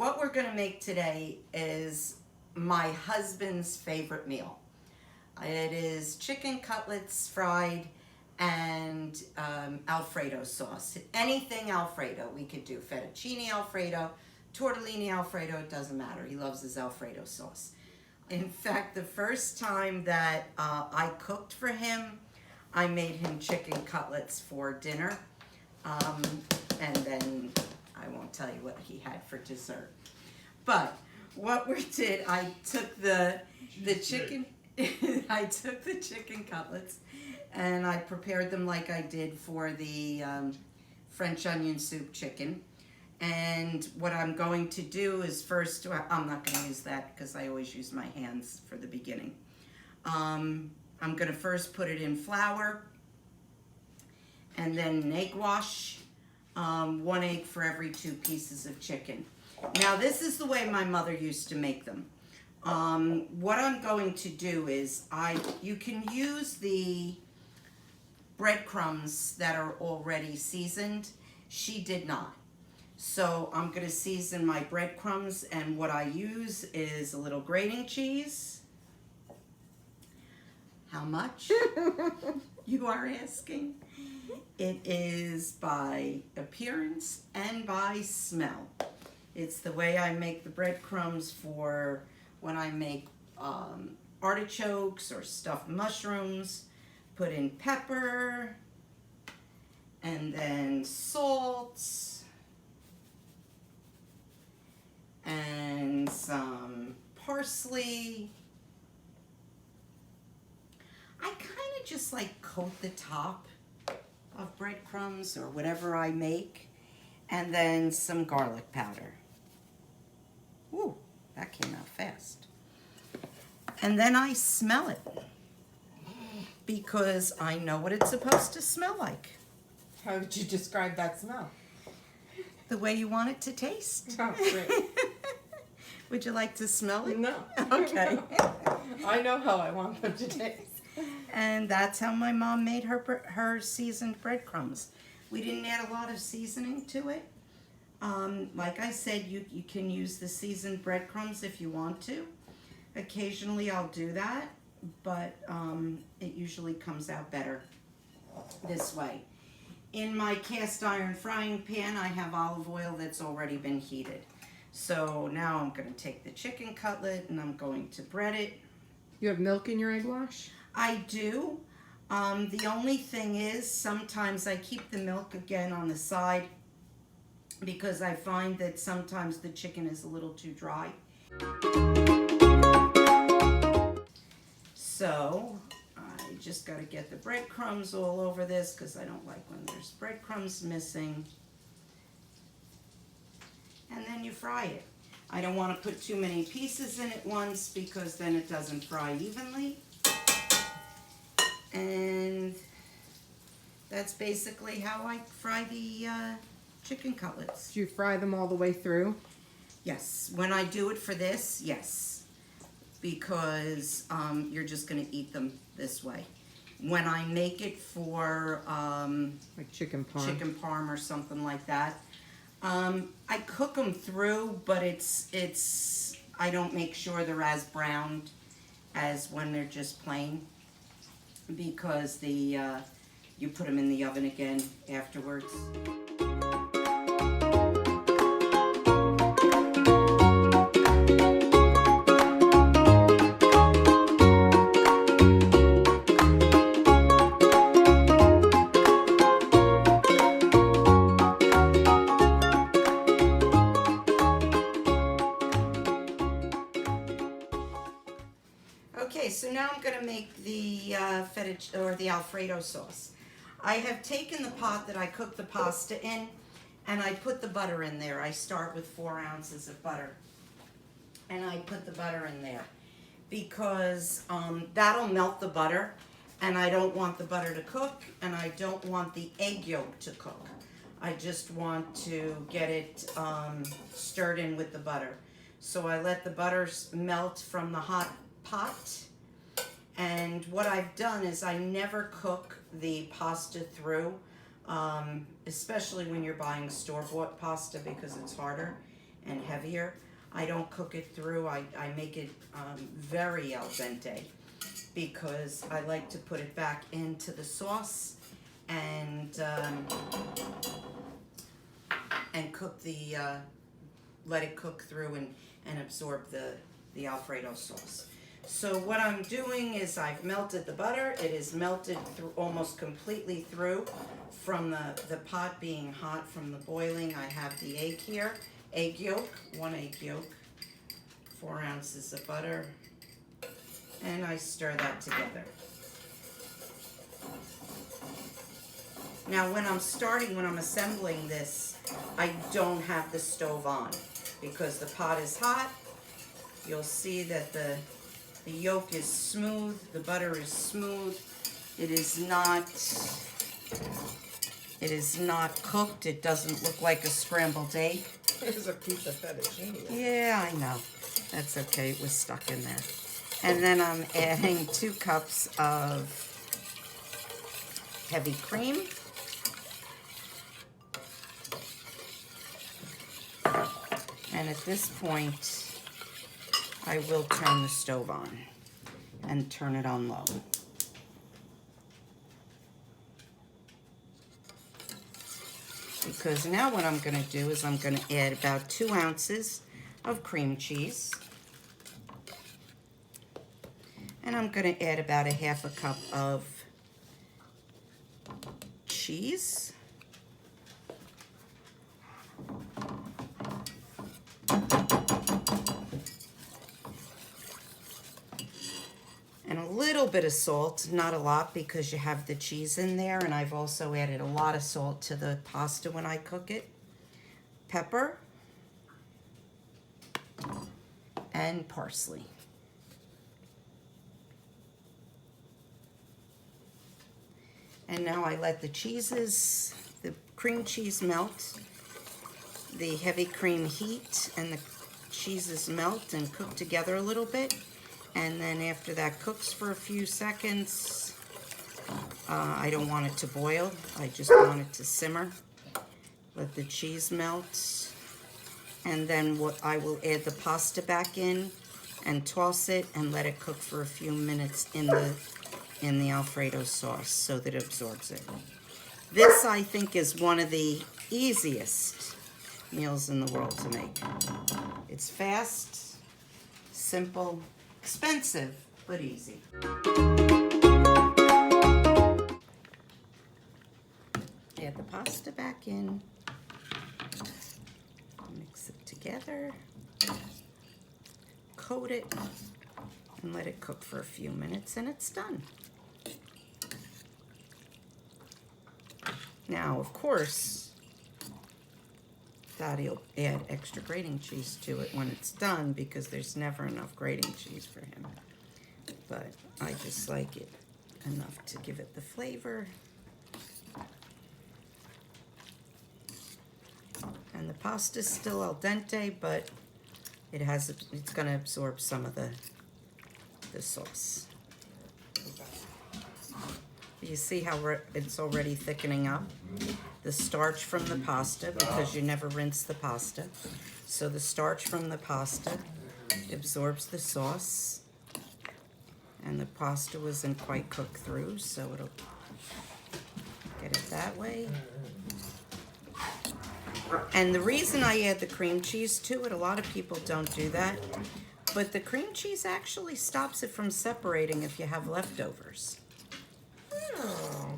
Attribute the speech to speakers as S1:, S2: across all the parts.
S1: what we're gonna make today is my husband's favorite meal. It is chicken cutlets fried and Alfredo sauce. Anything Alfredo we could do. Fettuccine Alfredo, tortellini Alfredo, it doesn't matter. He loves his Alfredo sauce. In fact, the first time that I cooked for him, I made him chicken cutlets for dinner. And then I won't tell you what he had for dessert. But what we did, I took the chicken, I took the chicken cutlets and I prepared them like I did for the French onion soup chicken. And what I'm going to do is first, I'm not going to use that because I always use my hands for the beginning. I'm going to first put it in flour and then an egg wash, 1 egg for every 2 pieces of chicken. Now this is the way my mother used to make them. What I'm going to do is, you can use the breadcrumbs that are already seasoned. She did not. So I'm going to season my breadcrumbs, and what I use is a little grating cheese. How much? You are asking. It is by appearance and by smell. It's the way I make the breadcrumbs for when I make artichokes or stuffed mushrooms. Put in pepper and then salt and some parsley. I kind of just like coat the top of breadcrumbs or whatever I make, and then some garlic powder. Ooh, that came out fast. And then I smell it because I know what it's supposed to smell like.
S2: How would you describe that smell?
S1: The way you want it to taste.
S2: Oh, great.
S1: Would you like to smell it?
S2: No.
S1: Okay.
S2: I know how I want them to taste.
S1: And that's how my mom made her seasoned breadcrumbs. We didn't add a lot of seasoning to it. Like I said, you can use the seasoned breadcrumbs if you want to. Occasionally I'll do that, but it usually comes out better this way. In my cast iron frying pan, I have olive oil that's already been heated. So now I'm going to take the chicken cutlet and I'm going to bread it.
S2: You have milk in your egg wash?
S1: I do. The only thing is sometimes I keep the milk again on the side because I find that sometimes the chicken is a little too dry. So I just got to get the breadcrumbs all over this because I don't like when there's breadcrumbs missing. And then you fry it. I don't want to put too many pieces in at once because then it doesn't fry evenly. And that's basically how I fry the chicken cutlets.
S2: Do you fry them all the way through?
S1: Yes, when I do it for this, yes, because you're just going to eat them this way. When I make it for
S2: Like chicken parm?
S1: chicken parm or something like that, I cook them through, but I don't make sure they're as browned as when they're just plain, because you put them in the oven again afterwards. Okay, so now I'm going to make the fettuccine or the Alfredo sauce. I have taken the pot that I cooked the pasta in, and I put the butter in there. I start with 4 ounces of butter, and I put the butter in there because that'll melt the butter, and I don't want the butter to cook, and I don't want the egg yolk to cook. I just want to get it stirred in with the butter. So I let the butter melt from the hot pot, and what I've done is I never cook the pasta through, especially when you're buying store-bought pasta because it's harder. and heavier. I don't cook it through. I make it very al dente because I like to put it back into the sauce and cook the let it cook through and absorb the Alfredo sauce. So what I'm doing is I've melted the butter. It is melted through almost completely through from the pot being hot from the boiling. I have the egg here, egg yolk, 1 egg yolk, 4 ounces of butter, and I stir that together. Now when I'm assembling this, I don't have the stove on because the pot is hot. You'll see that the yolk is smooth, the butter is smooth. It is not cooked. It doesn't look like a scrambled egg.
S2: Here's a piece of fettuccine.
S1: Yeah, I know. That's okay. It was stuck in there. And then I'm adding 2 cups of heavy cream. And at this point, I will turn the stove on and turn it on low. Because now what I'm going to do is I'm going to add about 2 ounces of cream cheese. And I'm going to add about a 1/2 cup of cheese. And a little bit of salt, not a lot because you have the cheese in there, and I've also added a lot of salt to the pasta when I cook it. Pepper and parsley. And now I let the cream cheese melt, the heavy cream heat, and the cheeses melt and cook together a little bit. And then after that cooks for a few seconds, I don't want it to boil. I just want it to simmer. Let the cheese melt. And then I will add the pasta back in and toss it and let it cook for a few minutes in the Alfredo sauce so that it absorbs it. This, I think, is one of the easiest meals in the world to make. It's fast, simple, expensive, but easy. Add the pasta back in. Mix it together. Coat it. And let it cook for a few minutes, and it's done. Now, of course, Daddy'll add extra grating cheese to it when it's done because there's never enough grating cheese for him. But I just like it enough to give it the flavor. And the pasta's still al dente, but it's going to absorb some of the sauce. You see how it's already thickening up? The starch from the pasta, because you never rinse the pasta. So the starch from the pasta absorbs the sauce. And the pasta wasn't quite cooked through, so it'll get it that way. And the reason I add the cream cheese to it, a lot of people don't do that, but the cream cheese actually stops it from separating if you have leftovers.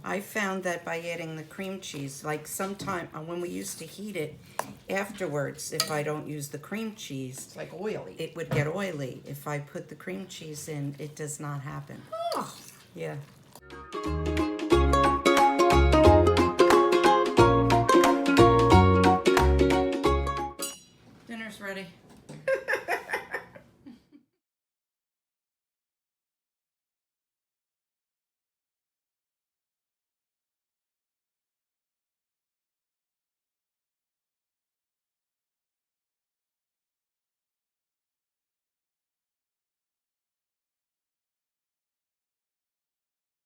S1: I found that by adding the cream cheese, like sometime when we used to heat it afterwards, if I don't use the cream cheese,
S2: It's like oily.
S1: it would get oily. If I put the cream cheese in, it does not happen.
S2: Oh.
S1: Yeah.